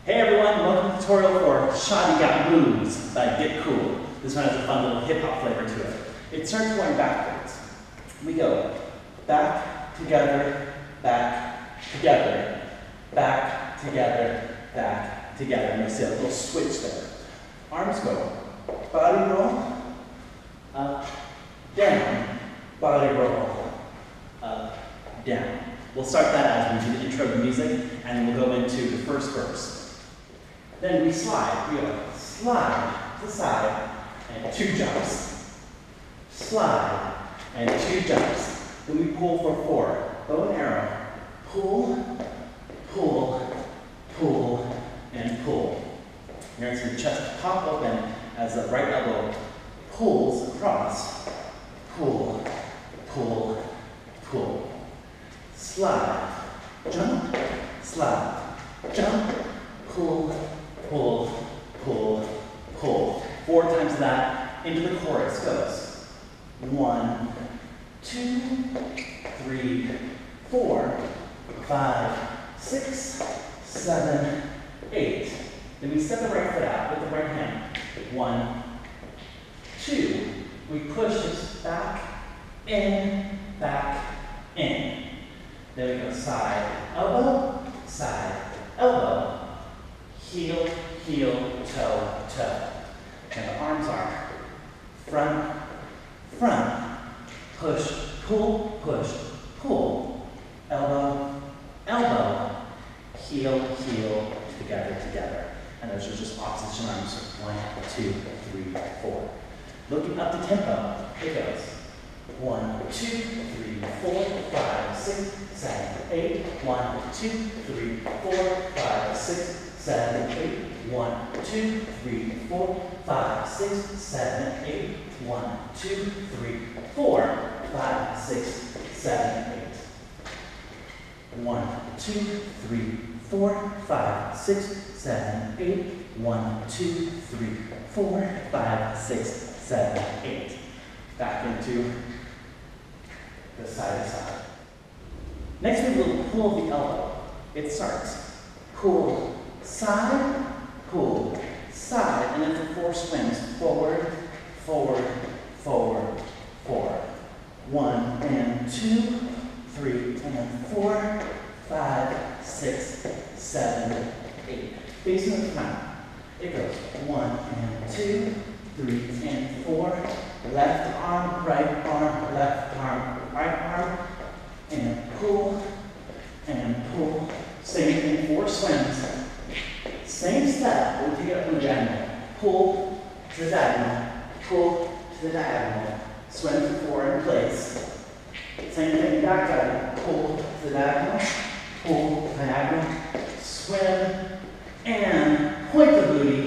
Hey everyone, welcome to the tutorial for Shawty Got Moves by Get Cool. This one has a fun little hip hop flavor to it. It starts going backwards. We go back, together, back, together, back, together, back, together. And you see a little switch there. Arms go body roll, up, down, body roll, up, down. We'll start that as we do the intro to music, and then we'll go into the first verse. Then we slide. We go slide to the side and 2 jumps. Slide and 2 jumps. Then we pull for 4. Bow and arrow. Pull, pull, pull, and pull. You're going to see your chest pop open as the right elbow pulls across. Pull, pull, pull. Slide, jump, slide, jump, pull, pull, pull, pull. 4 times of that into the chorus goes. 1, 2, 3, 4, 5, 6, 7, 8. Then we step the right foot out with the right hand. 1, 2. We push this back, in, in. Then we go side, elbow, heel, heel, toe, toe. And the arms are front, front, push, pull, elbow, elbow, heel, heel, together, together. And those are just opposition arms. 1, 2, 3, 4. Looking up the tempo, it goes 1, 2, 3, 4, 5, 6, 7, 8. 1, 2, 3, 4, 5, 6, 7, 8. 1, 2, 3, 4, 5, 6, 7, 8. 1, 2, 3, 4, 5, 6, 7, 8. 1, 2, 3, 4, 5, 6, 7, 8. 1, 2, 3, 4, 5, 6, 7, 8. Back into the side to side. Next we will pull the elbow. It starts pull, side, and then for 4 swings. Forward, forward, forward, forward. 1 and 2, 3 and 4, 5, 6, 7, 8. Facing the front. It goes 1 and 2, 3 and 4. Left arm, left arm, right arm. And pull, same thing, 4 swings. Same step, we'll take it up from the diagonal. Pull to the diagonal, pull to the diagonal. Swing for 4 in place. Same thing, back diagonal, pull to the diagonal, pull diagonal, swim, and point the booty,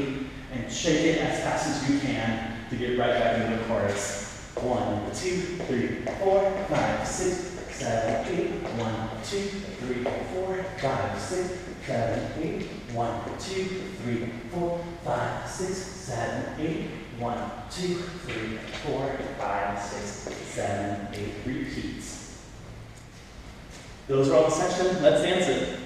and shake it as fast as you can to get right back into the chorus. 1, 2, 3, 4, 5, 6, 7, 8. 1, 2, 3, 4, 5, 6, 7, 8. 1, 2, 3, 4, 5, 6, 7, 8. 1, 2, 3, 4, 5, 6, 7, 8. Repeats. Those are all the sections. Let's dance it.